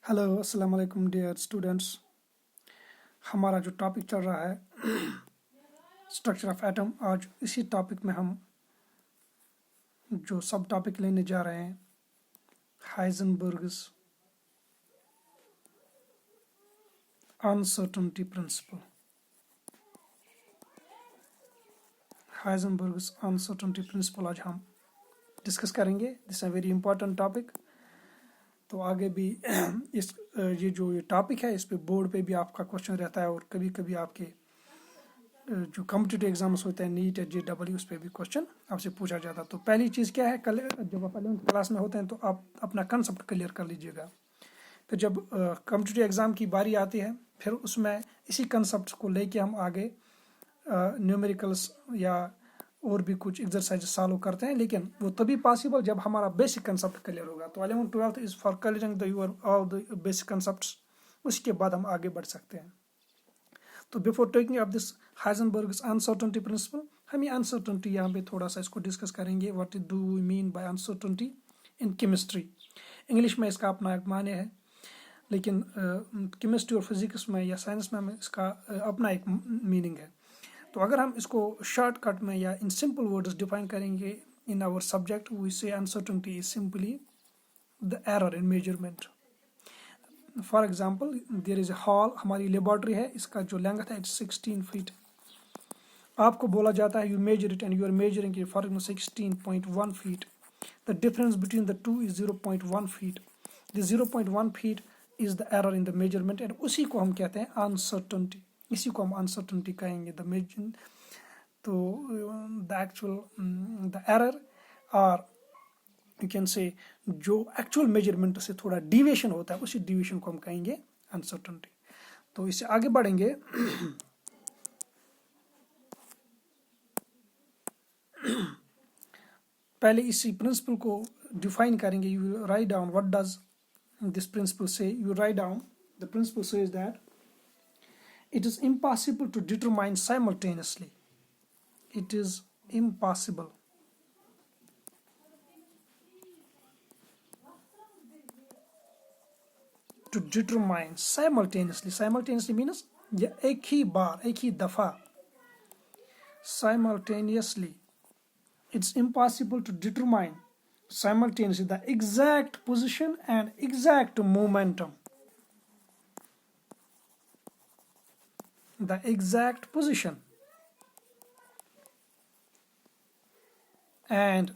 Hello अस्सलाम वालेकुम dear students. हमारा जो टॉपिक चल रहा है स्ट्रक्चर ऑफ एटम, आज इसी टॉपिक में हम जो सब टॉपिक लेने जा रहे हैं हाइजेनबर्ग्स अनसर्टेनिटी प्रिंसिपल। हाइजेनबर्ग्स अनसर्टेनिटी प्रिंसिपल आज हम डिस्कस करेंगे। This a very important topic. तो आगे भी ये टॉपिक है, इस पे बोर्ड पे भी आपका क्वेश्चन रहता है और कभी कभी आपके जो कॉम्पिटिटिव एग्जाम्स होते हैं नीट JEE, उस पर भी क्वेश्चन आपसे पूछा जाता है। तो पहली चीज़ क्या है, कल जब आप 11th क्लास में होते हैं तो आप अपना कंसेप्ट क्लियर कर लीजिएगा। फिर जब कॉम्पिटिटिव एग्ज़ाम की बारी आती है फिर उसमें इसी कंसेप्ट को लेके हम आगे न्यूमेरिकल्स या और भी कुछ एक्सरसाइज सॉल्व करते हैं, लेकिन वो तभी पॉसिबल जब हमारा बेसिक कंसेप्ट क्लियर होगा। तो 11th 12th is for clearing the your all the basic concepts, उसके बाद हम आगे बढ़ सकते हैं। तो before taking up this Heisenberg's uncertainty principle, हम ये अनसर्टेनिटी यहाँ पे थोड़ा सा इसको डिस्कस करेंगे। What do we mean by uncertainty in chemistry. English में इसका अपना एक माने है, लेकिन केमिस्ट्री और फिजिक्स में या साइंस में इसका अपना एक मीनिंग है। तो अगर हम इसको शॉर्टकट में या इन सिंपल वर्ड्स डिफाइन करेंगे in our subject, we say uncertainty is simply the error in measurement. For example there is a hall, हमारी लेबॉर्ट्री है, इसका जो लेंथ है 16 फीट। आपको बोला जाता है you measure it and you are measuring it for 16.1 feet. The difference between the two is 0.1 feet. The 0.1 feet is the error in the measurement and उसी को हम कहते हैं अनसर्टेनिटी। इसी को हम अनसर्टेनिटी कहेंगे। द मेजर तो द एक्चुअल द एरर और यू कैन से जो एक्चुअल मेजरमेंट से थोड़ा डिविएशन होता है, उसी डिविएशन को हम कहेंगे अनसर्टेनिटी। तो इससे आगे बढ़ेंगे। पहले इसी प्रिंसिपल को डिफाइन करेंगे। You write down what does this principle say. You write down the principle says that it is impossible to determine simultaneously. It is impossible to determine simultaneously. Simultaneously means एक ही बार, एक ही दफा। Simultaneously, it's impossible to determine simultaneously the exact position and exact momentum. The exact position and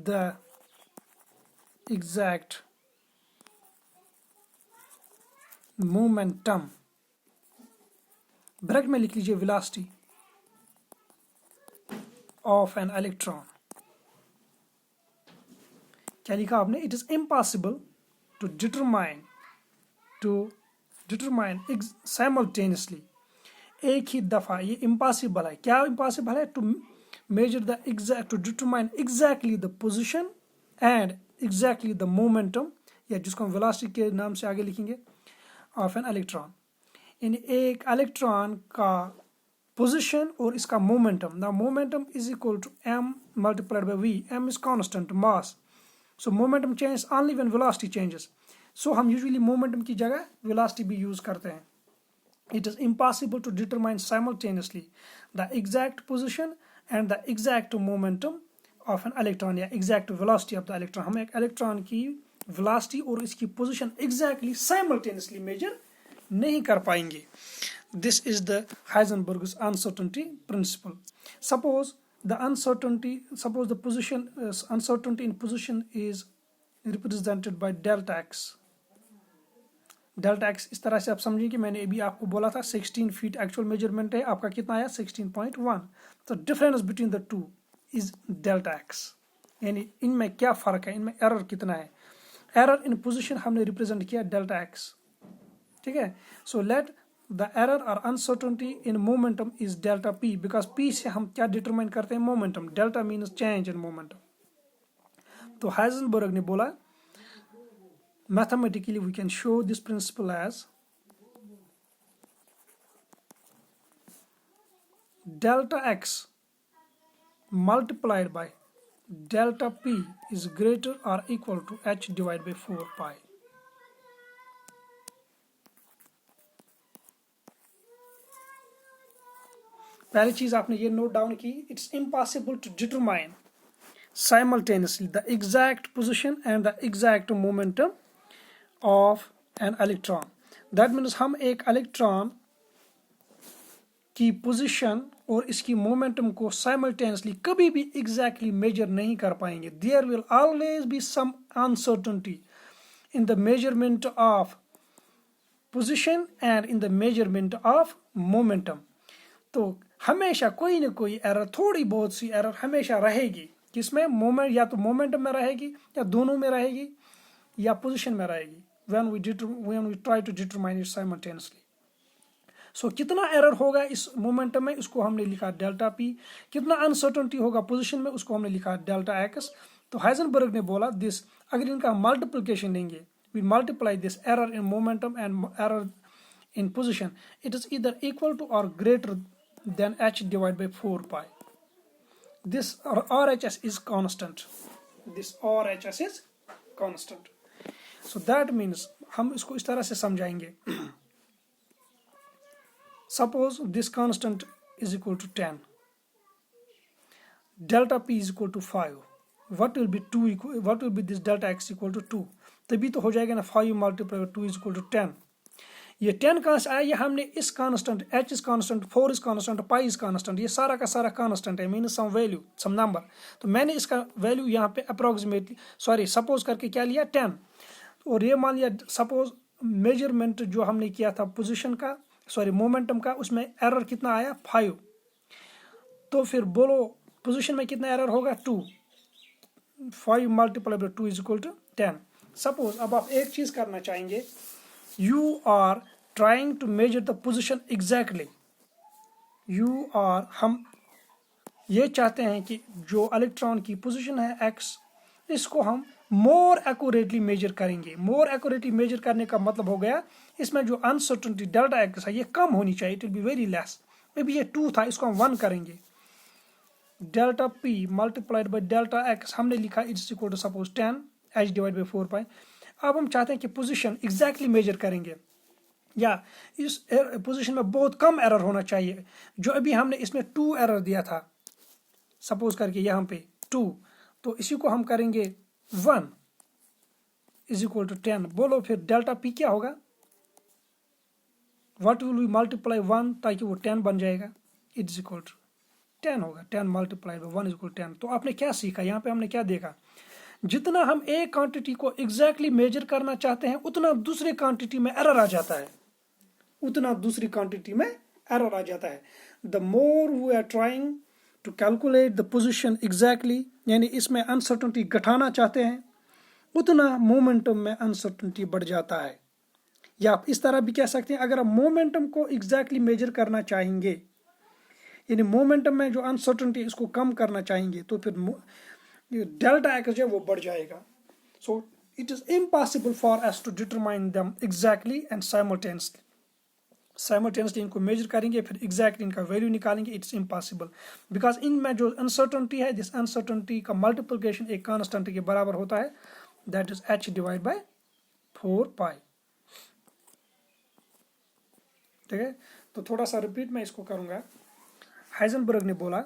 the exact momentum. Bracket में लिख लीजिए velocity of an electron. क्या लिखा आपने? It is impossible to determine simultaneously. एक ही दफा, ये impossible है। क्या impossible है? To measure the exact, to determine exactly the position and exactly the momentum, या जिसको हम velocity के नाम से आगे लिखेंगे, of an electron. इन एक इलेक्ट्रॉन का position और इसका momentum. Now momentum is equal to m multiplied by v. m is constant mass. So momentum changes only when velocity changes. So हम usually momentum की जगह velocity भी use करते हैं। It is impossible to determine simultaneously the exact position and the exact momentum of an electron या exact velocity of the electron. हम एक electron की velocity और इसकी position exactly simultaneously measure नहीं कर पाएंगे। This is the Heisenberg's uncertainty principle. Suppose the uncertainty in position is represented by delta x. Delta x इस तरह से आप समझिए कि मैंने अभी आपको बोला था 16 फीट एक्चुअल मेजरमेंट है, आपका कितना आया 16.1। तो difference between the two is delta x, यानी इनमें क्या फ़र्क है, इनमें एरर कितना है। एरर इन पोजीशन हमने रिप्रेजेंट किया डेल्टा एक्स, ठीक है। सो लेट द एरर और uncertainty in momentum is delta P, because P से हम क्या डिटरमाइन करते हैं, momentum. Delta means change in momentum. तो हाइजेनबर्ग ने बोला mathematically we can show this principle as delta x multiplied by delta p is greater or equal to h divided by 4 pi. पहली चीज आपने ये नोट डाउन की, it's impossible to determine simultaneously the exact position and the exact momentum of an electron. That means हम एक electron की position और इसकी मोमेंटम को साइमल्टेनियसली कभी भी एग्जैक्टली मेजर नहीं कर पाएंगे. There will always be some uncertainty in the measurement of position and in the measurement of momentum. तो हमेशा कोई ना कोई एरर, थोड़ी बहुत सी एरर हमेशा रहेगी. किसमें? मोमेंट, या तो मोमेंटम में रहेगी या दोनों में रहेगी या पोजीशन में रहेगी. when we try to determine it simultaneously. सो कितना एरर होगा इस मोमेंटम में, उसको हमने लिखा डेल्टा पी. कितना अनसर्टेनिटी होगा पोजीशन में, उसको हमने लिखा डेल्टा एक्स. तो हाइजेनबर्ग ने बोला दिस, अगर इनका मल्टीप्लिकेशन लेंगे, we multiply this error in momentum and error in position, it is either equal to or greater than h divided by 4 pi. This RHS is constant. This RHS is constant. So that means हम इसको इस तरह से समझाएंगे. Suppose this constant is equal to 10. Delta P is equal to 5. What will be 2 equal? What will be this delta x equal to 2? तभी तो हो जाएगा ना 5 multiplied by 2 is equal to 10. ये 10 कहाँ से आया? ये हमने इस constant h is constant, 4 is constant, pi is constant, ये सारा का सारा कांस्टेंट है, मीन सम वैल्यू, सम नंबर. तो मैंने इसका वैल्यू यहाँ पे अप्रोक्सीमेटली सपोज करके क्या लिया? 10. और ये मान लिया सपोज मेजरमेंट जो हमने किया था पोजीशन का, मोमेंटम का, उसमें एरर कितना आया? 5. तो फिर बोलो पोजीशन में कितना एरर होगा? 2. 5 multiply by 2 is equal to 10. Suppose अब आप एक चीज करना चाहेंगे, you are trying to measure the position exactly. हम ये चाहते हैं कि जो इलेक्ट्रॉन की पोजीशन है x, इसको हम मोर एक्यूरेटली मेजर करेंगे. मोर एक्यूरेटली मेजर करने का मतलब हो गया इसमें जो अनसर्टेनिटी डेल्टा एक्स है ये कम होनी चाहिए. It will be very less. Maybe ये 2 था, इसको हम 1 करेंगे. Delta p multiplied by delta x हमने लिखा it's equal to suppose 10 h divide by 4 pi. अब हम चाहते हैं कि पोजीशन एग्जैक्टली मेजर करेंगे, या इस पोजीशन में बहुत कम एरर होना चाहिए. जो अभी हमने इसमें 2 एरर दिया था, सपोज करके यहाँ पे 2, तो इसी को हम करेंगे 1 इज इक्वल टू 10. बोलो फिर डेल्टा पी क्या होगा? व्हाट विल वी मल्टीप्लाई 1 ताकि वो 10 बन जाएगा. इट इज इक्वल टू 10 होगा. 10 मल्टीप्लाई बाय 1 इज इक्वल 10. तो आपने क्या सीखा यहाँ पे? हमने क्या देखा? जितना हम एक क्वांटिटी को एग्जैक्टली मेजर करना चाहते हैं उतना दूसरे क्वांटिटी में एरर आ जाता है. The more we are trying to calculate the position exactly, यानी इसमें अनसर्टेनिटी घटाना चाहते हैं, उतना मोमेंटम में अनसर्टेनिटी बढ़ जाता है. या आप इस तरह भी कह सकते हैं, अगर आप मोमेंटम को एग्जैक्टली मेजर करना चाहेंगे, यानी मोमेंटम में जो अनसर्टेनिटी इसको कम करना चाहेंगे, तो फिर डेल्टा एक्स जो है वो बढ़ जाएगा. So it is impossible for us to determine them exactly and simultaneously इनको मेजर करेंगे, फिर एग्जैक्टली इनका वैल्यू निकालेंगे. इट्स इम्पॉसिबल बिकॉज इनमें जो अनसर्टेनिटी है, दिस अनसर्टेनिटी का मल्टीप्लिकेशन एक कांस्टेंट के बराबर होता है, that is h divide by 4 पाई. ठीक है, तो थोड़ा सा रिपीट मैं इसको करूंगा. हाइजेनबर्ग ने बोला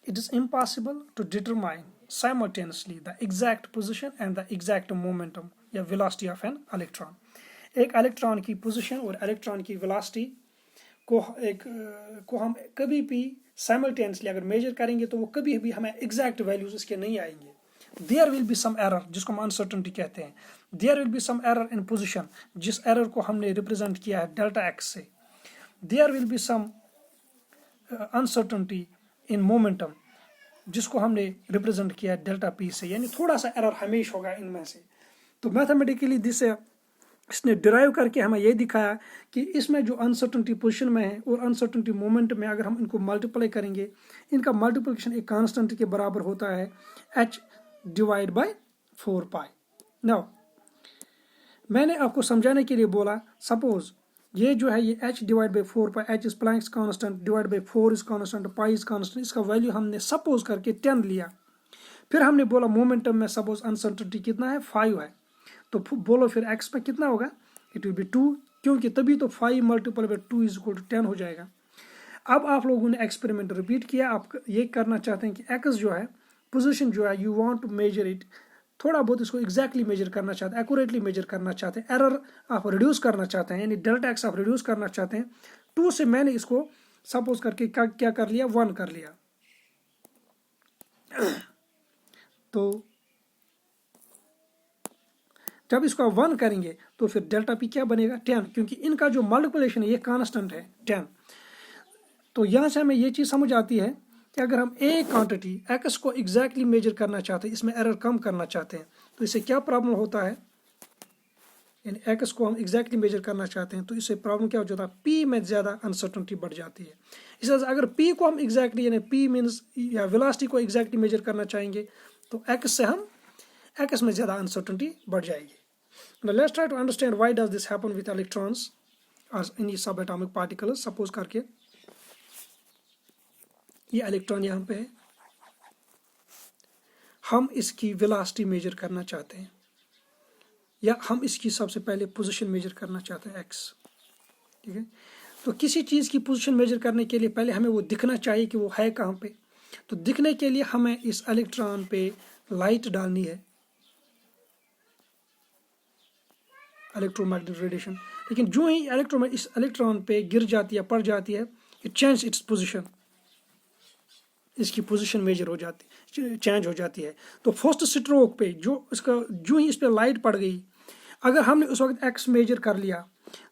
it is impossible to determine simultaneously the exact position and the exact momentum या velocity of an electron. एक इलेक्ट्रॉन की पोजीशन और इलेक्ट्रॉन की वेलोसिटी को हम कभी भी साइमल्टेनियसली अगर मेजर करेंगे तो वो कभी भी हमें एग्जैक्ट वैल्यूज इसके नहीं आएंगे. There will be some error, जिसको हम अनसर्टेनिटी कहते हैं. There will be some error in position, जिस एरर को हमने रिप्रेजेंट किया है डेल्टा एक्स से. There will be some uncertainty in momentum, जिसको हमने रिप्रेजेंट किया है डेल्टा पी से, यानी थोड़ा सा एरर हमेशा होगा इनमें से. तो मैथमेटिकली दिसे इसने डिराइव करके हमें ये दिखाया कि इसमें जो अनसर्टेनिटी पोजीशन में है और अनसर्टेनिटी मोमेंट में अगर हम इनको मल्टीप्लाई करेंगे, इनका मल्टीप्लिकेशन एक कांस्टेंट के बराबर होता है h divide by 4 pi. Now मैंने आपको समझाने के लिए बोला, सपोज ये जो है ये h divide by 4 pi, h is Planck's constant divide by 4 is constant, pi is constant, इसका वैल्यू हमने सपोज करके 10 लिया. फिर हमने बोला मोमेंटम में सपोज अनसर्टेनिटी कितना है? 5 है. तो बोलो फिर x पे कितना होगा? इट विल बी 2, क्योंकि तभी तो 5 multiply by 2 is equal to 10 हो जाएगा. अब आप लोगों ने एक्सपेरिमेंट रिपीट किया, आप ये करना चाहते हैं कि एक्स जो है पोजीशन जो है, you want to measure it, थोड़ा बहुत इसको एग्जैक्टली मेजर करना चाहते हैं, एक्यूरेटली मेजर करना चाहते हैं, एरर आप रिड्यूस करना चाहते हैं, यानी डेल्टा एक्स आप रिड्यूस करना चाहते हैं। 2 से मैंने इसको सपोज करके क्या कर लिया, 1 कर लिया। तो जब इसको आप 1 करेंगे तो फिर डेल्टा पी क्या बनेगा, 10, क्योंकि इनका जो मल्टीप्लिकेशन है ये कांस्टेंट है 10। तो यहाँ से हमें ये चीज़ समझ आती है कि अगर हम एक क्वांटिटी एक्स को एग्जैक्टली मेजर करना चाहते हैं, इसमें एरर कम करना चाहते हैं, तो इससे क्या प्रॉब्लम होता है, यानी एक्स को हम एग्जैक्टली मेजर करना चाहते हैं तो इससे प्रॉब्लम क्या हो जाता है, पी में ज़्यादा अनसर्टनिटी बढ़ जाती है। इस वजह से अगर पी को हम एग्जैक्टली यानी पी मीन्स या वेलोसिटी को एग्जैक्टली मेजर करना चाहेंगे तो एक्स से हम एक्स में ज़्यादा अनसर्टनिटी बढ़ जाएगी। Now let's try to understand why does this happen with electrons or any subatomic particles। Suppose करके ये इलेक्ट्रॉन यहाँ पे है, हम इसकी वेलोसिटी मेजर करना चाहते हैं या हम इसकी सबसे पहले पोजीशन मेजर करना चाहते हैं एक्स, ठीक है। तो किसी चीज़ की पोजीशन मेजर करने के लिए पहले हमें वो दिखना चाहिए कि वो है कहाँ पे। तो दिखने के लिए हमें इस इलेक्ट्रॉन पे लाइट डालनी है, इलेक्ट्रोमैग्नेटिक रेडिएशन, लेकिन जो ही इस इलेक्ट्रॉन पे गिर जाती है, पड़ जाती है, इट चेंज इट्स पोजीशन, इसकी पोजीशन मेजर हो जाती, चेंज हो जाती है। तो फर्स्ट स्ट्रोक पे जो ही इस पे लाइट पड़ गई, अगर हमने उस वक्त एक्स मेजर कर लिया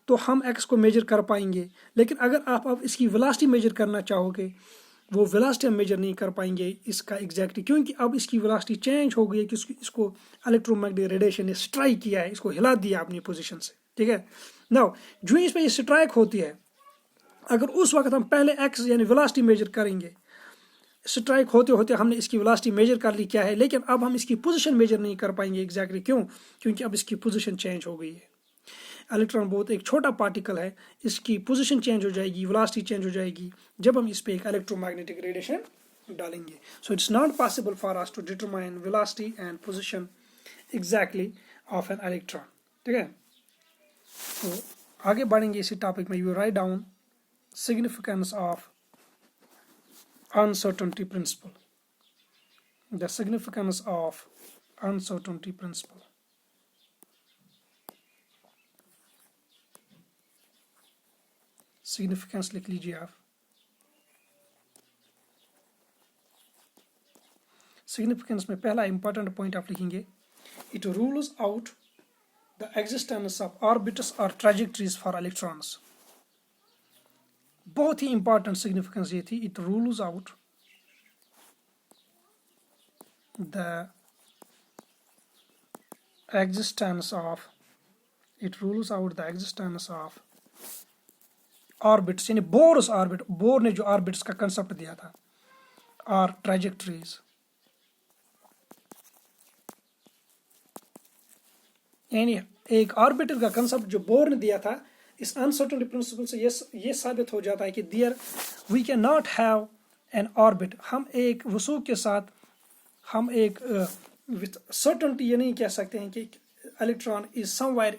तो हम एक्स को मेजर कर पाएंगे, लेकिन अगर आप इसकी वेलोसिटी मेजर करना चाहोगे वो वेलोसिटी हम मेजर नहीं कर पाएंगे इसका एग्जैक्टली, क्योंकि अब इसकी वेलोसिटी चेंज हो गई है कि इसको इलेक्ट्रोमैग्नेटिक रेडिएशन ने स्ट्राइक किया है, इसको हिला दिया अपनी पोजीशन से, ठीक है। नाउ जो इस पे ये स्ट्राइक होती है, अगर उस वक्त हम पहले एक्स यानी वेलोसिटी मेजर करेंगे, स्ट्राइक होते होते हमने इसकी वेलोसिटी मेजर कर ली क्या है, लेकिन अब हम इसकी पोजीशन मेजर नहीं कर पाएंगे एग्जैक्टली, क्यों, क्योंकि अब इसकी पोजीशन चेंज हो गई है। इलेक्ट्रॉन बहुत एक छोटा पार्टिकल है, इसकी पोजीशन चेंज हो जाएगी, वेलोसिटी चेंज हो जाएगी जब हम इस पे एक इलेक्ट्रोमैग्नेटिक रेडिएशन डालेंगे। So it's not possible for us to determine velocity and position exactly of an electron, ठीक है। तो आगे बढ़ेंगे इसी टॉपिक में। You write down significance of uncertainty principle, the significance of uncertainty principle। सिग्निफिकेंस लिख लीजिए आप। सिग्निफिकेंस में पहला इंपॉर्टेंट पॉइंट आप लिखेंगे, it rules out the existence of orbits और ट्रैजेक्टरीज फॉर इलेक्ट्रॉन्स। बहुत ही इंपॉर्टेंट सिग्निफिकेंस ये थी, it rules out the existence of orbits, यानी बोर्स ऑर्बिट, बोर ने जो ऑर्बिट्स का कंसेप्ट दिया था, और ट्रैजेक्टरीज, यानी एक ऑर्बिटर का कंसेप्ट जो बोर ने दिया था, इस अनसर्टेनिटी प्रिंसिपल से ये साबित हो जाता है कि there we can not have an orbit, हम एक वसूल के साथ हम एक विथ सर्टेनिटी ये नहीं कह सकते हैं कि electron is somewhere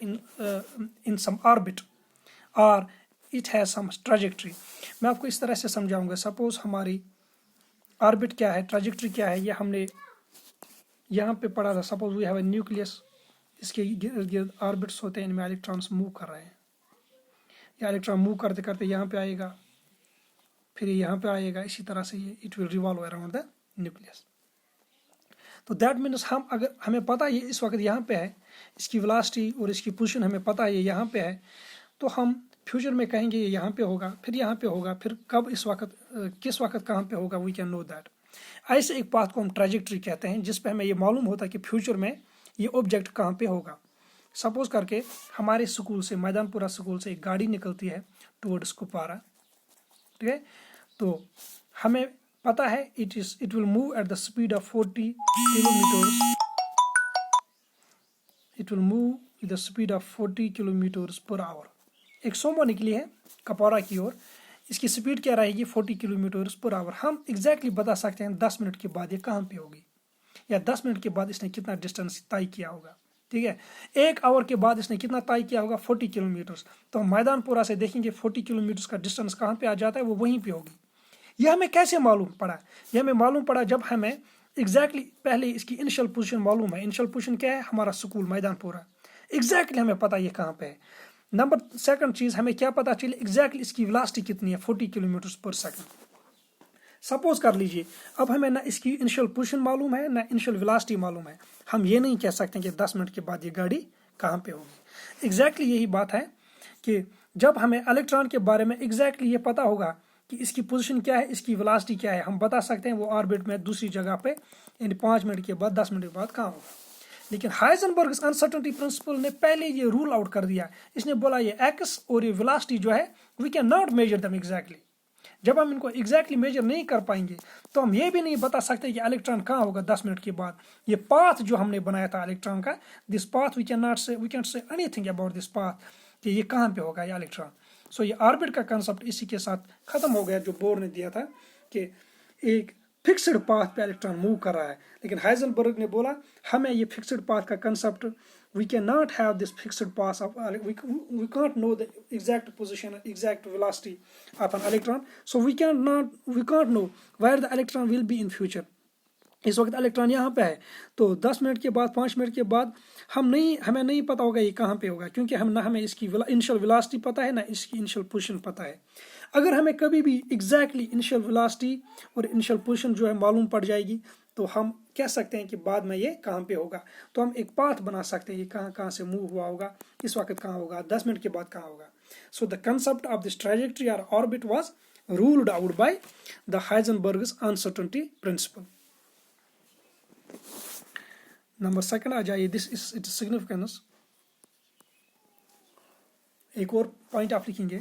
in some orbit और इट हैज सम ट्रैजेक्टरी। मैं आपको इस तरह से समझाऊंगा। सपोज हमारी ऑर्बिट क्या है, ट्रैजेक्टरी क्या है, ये हमने यहाँ पे पढ़ा था। Suppose we have a nucleus, इसके गिर्द ऑर्बिट्स होते हैं, इनमें इलेक्ट्रॉन्स मूव कर रहे हैं, या इलेक्ट्रॉन मूव करते करते यहाँ पे आएगा, फिर यहाँ पे आएगा, इसी तरह से ये it will revolve around the nucleus. तो दैट मीन्स हम अगर हमें पता है ये इस वक्त यहाँ पे है, इसकी वेलोसिटी और इसकी पोजीशन हमें पता है ये यहाँ पे है, तो हम फ्यूचर में कहेंगे ये यहाँ पे होगा, फिर यहाँ पे होगा, फिर कब इस वक्त किस वक्त कहाँ पे होगा, वी कैन नो दैट। ऐसे एक पाथ को हम ट्रैजेक्टरी कहते हैं, जिस पे हमें ये मालूम होता है कि फ्यूचर में ये ऑब्जेक्ट कहाँ पे होगा। सपोज करके हमारे स्कूल से, मैदानपुरा स्कूल से एक गाड़ी निकलती है टुवर्ड्स कुपवारा, ठीक है। तो हमें पता है it will move at the speed of 40 kilometres, it will move with the speed of 40 kilometres per hour. एक सोमो निकली है कपवारा की ओर, इसकी स्पीड क्या रहेगी, 40 किलोमीटर्स पर आवर। हम एग्जैक्टली बता सकते हैं 10 मिनट के बाद ये कहाँ पे होगी, या 10 मिनट के बाद इसने कितना डिस्टेंस तय किया होगा, ठीक ठीक है। 1 आवर के बाद इसने कितना तय किया होगा, 40 किलोमीटर। तो हम मैदानपुरा से देखेंगे 40 किलोमीटर का डिस्टेंस कहाँ पे आ जाता है, वो वहीं पे होगी। यह हमें कैसे मालूम पड़ा, यह हमें मालूम पड़ा जब हमें एग्जैक्टली पहले इसकी इनिशियल पोजीशन मालूम है। इनिशियल पोजीशन क्या है, हमारा स्कूल मैदानपुरा, एग्जैक्टली हमें पता ये कहाँ पे है। नंबर सेकंड चीज, हमें क्या पता चली एग्जैक्टली इसकी वेलोसिटी कितनी है, 40 किलोमीटर पर सेकंड। सपोज कर लीजिए अब हमें ना इसकी इनिशियल पोजीशन मालूम है ना इनिशियल वेलोसिटी मालूम है, हम ये नहीं कह सकते कि 10 मिनट के बाद ये गाड़ी कहाँ पे होगी। एग्जैक्टली यही बात है कि जब हमें इलेक्ट्रॉन के बारे में एग्जैक्टली ये पता होगा कि इसकी पोजीशन क्या है, इसकी वेलोसिटी क्या है, हम बता सकते हैं वो ऑर्बिट में दूसरी जगह पे यानी 5 मिनट के बाद 10 मिनट के बाद कहाँ होगा। लेकिन हाइजेनबर्ग्स अनसर्टेनिटी प्रिंसिपल ने पहले ये रूल आउट कर दिया, इसने बोला ये एक्स और ये वेलोसिटी जो है वी कैन नॉट मेजर दम एग्जैक्टली। जब हम इनको एग्जैक्टली मेजर नहीं कर पाएंगे तो हम ये भी नहीं बता सकते कि इलेक्ट्रॉन कहाँ होगा 10 मिनट के बाद। ये पाथ जो हमने बनाया था इलेक्ट्रॉन का, this path we can say anything about this path कि ये कहाँ पे होगा ये इलेक्ट्रॉन। सो ये ऑर्बिट का कंसेप्ट इसी के साथ खत्म हो गया, जो बोर ने दिया था कि एक फिक्स्ड पाथ पे इलेक्ट्रॉन मूव कर रहा है। लेकिन हाइजेनबर्ग ने बोला हमें ये फिक्स्ड पाथ का concept, we cannot have this fixed path of we can't know the exact position, exact velocity of an electron, so we can't know where the electron will be in future। इस वक्त electron यहाँ पे है तो 10 minute के बाद 5 minute के बाद हमें नहीं पता होगा ये कहाँ पे होगा, क्योंकि हम ना हमें इसकी इनिशियल वेलोसिटी पता है ना इसकी इनिशियल पोजीशन पता है। अगर हमें कभी भी एग्जैक्टली इनिशियल वेलोसिटी और इनिशियल पोजीशन जो है मालूम पड़ जाएगी तो हम कह सकते हैं कि बाद में ये कहाँ पे होगा। तो हम एक पाथ बना सकते हैं, ये कहाँ कहाँ से मूव हुआ होगा, इस वक्त कहाँ होगा, 10 मिनट के बाद कहाँ होगा। So the concept of this trajectory और orbit was ruled out by the Heisenberg's uncertainty principle. Number second आ जाइए, दिस इज इट्स सिग्निफिकेंस। एक और पॉइंट आप लिखेंगे,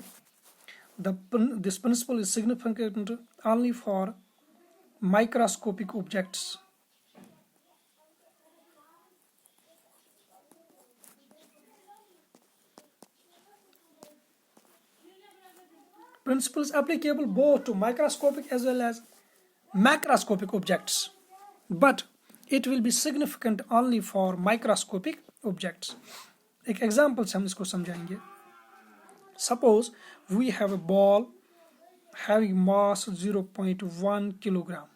this principle is significant only for microscopic objects। Principles applicable both to microscopic as well as macroscopic objects, but it will be significant only for microscopic objects। एक example से हम इसको समझाएंगे। Suppose we have a ball having mass 0.1 kilogram,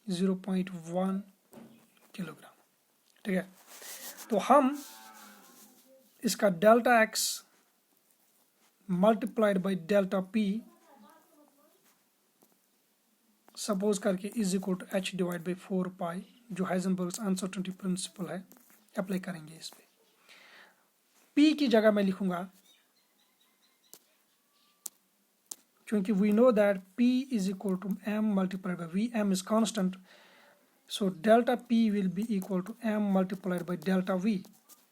0.1 kilogram, ठीक है। तो हम इसका delta x multiplied by delta P suppose करके is equal to H divide by 4 pi, जो हाइजेनबर्ग्स अनसर्टेनिटी प्रिंसिपल है, अप्लाई करेंगे इस पे। पी की जगह मैं लिखूंगा, क्योंकि we know that P is equal to m multiplied by V, m is constant, so delta P will be equal to m multiplied by delta V,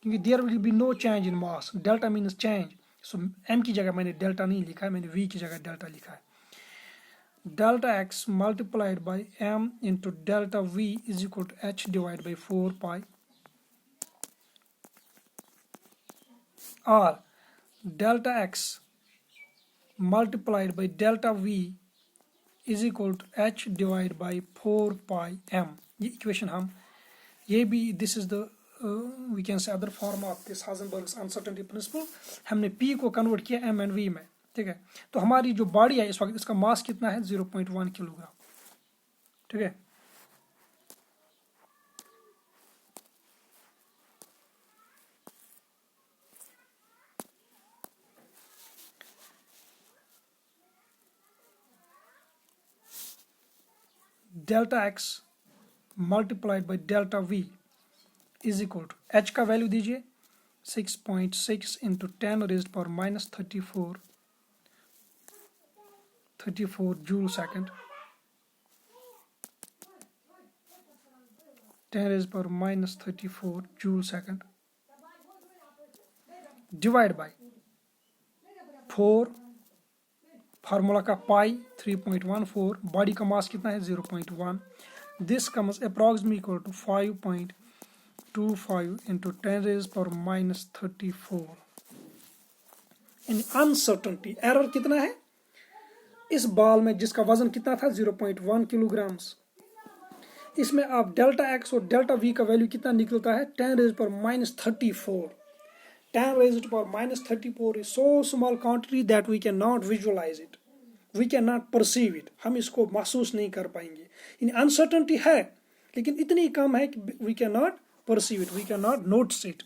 क्योंकि there will be no change in mass, delta means change, so m की जगह मैंने delta नहीं लिखा है, मैंने V की जगह डेल्टा लिखा है। delta x multiplied by m into delta V is equal to h divided by 4 pi, or delta x multiplied by delta V is equal to h divided by 4 pi m। ये equation हम ये भी this is the we can say other form of this Heisenberg's uncertainty principle. हमने P को convert किया m and V में, ठीक है। तो हमारी जो बॉडी है इस वक्त इसका मास कितना है, 0.1 किलोग्राम, ठीक है। Delta x multiplied by delta v is equal to h का वैल्यू दीजिए 6.6 into 10 raised power minus 34 joule second, 10 raised power minus 34 joule second divide by 4, formula का पाई 3.14, बॉडी का मास कितना है 0.1, this comes approximately equal to 5.25 into 10 raised power minus 34। इन uncertainty error कितना है इस बॉल में जिसका वजन कितना था 0.1 किलोग्राम्स, इसमें आप डेल्टा एक्स और डेल्टा वी का वैल्यू कितना निकलता है 10⁻34। 10⁻34 is so small quantity that we cannot visualize it, we cannot perceive it, हम इसको महसूस नहीं कर पाएंगे। इन अनसर्टेनिटी है लेकिन इतनी कम है कि we cannot perceive it, we cannot notice it।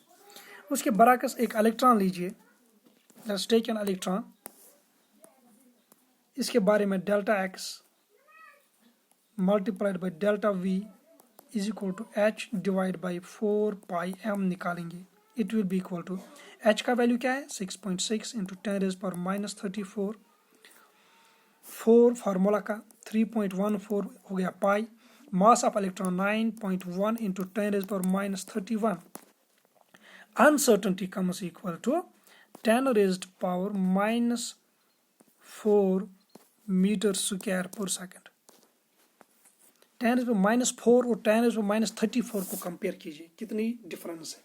उसके बराकस एक इलेक्ट्रॉन लीजिए, let's take an electron, इसके बारे में delta x multiplied by delta v is equal to H divide by 4πm निकालेंगे। It will be equal to h का value क्या है 6.6 इंटू 10⁻34, 4 फार्मूला का 3.14 हो गया pi, mass of electron 9.1 into 10⁻31, uncertainty comes equal to 10⁻⁻4 metre square पर second. 10⁻⁻4 और 10⁻⁻34 को कंपेयर कीजिए, कितनी डिफरेंस है।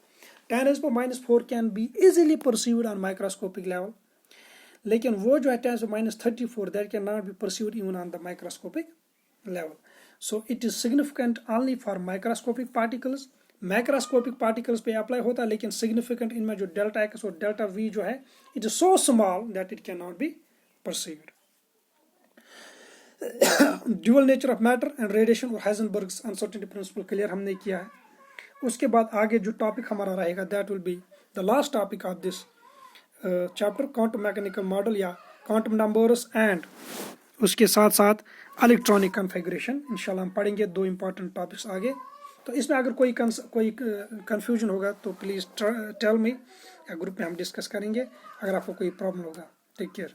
10⁻⁻4 can be easily perceived on microscopic level, लेकिन वो जो है 10⁻34 that can not be perceived even on the microscopic level. So it is significant only for microscopic particles. Microscopic particles पे अप्लाई होता है, लेकिन सिग्निफिकेंट इनमें जो डेल्टा एक्स और डेल्टा वी जो है it is so small that it can not be perceived. Dual nature of matter and radiation और हाइजेनबर्ग्स अनसर्टेनिटी प्रिंसिपल क्लियर हमने किया है। उसके बाद आगे जो टॉपिक हमारा रहेगा that will be the last topic of this chapter, quantum mechanical model या क्वांटम नंबर्स एंड उसके साथ साथ इलेक्ट्रॉनिक कन्फिगरेशन। इंशाल्लाह हम पढ़ेंगे 2 इंपॉर्टेंट टॉपिक्स आगे। तो इसमें अगर कोई कंफ्यूजन होगा तो प्लीज़ टेल मी, या ग्रुप में हम डिस्कस करेंगे अगर आपको कोई प्रॉब्लम होगा। Take care.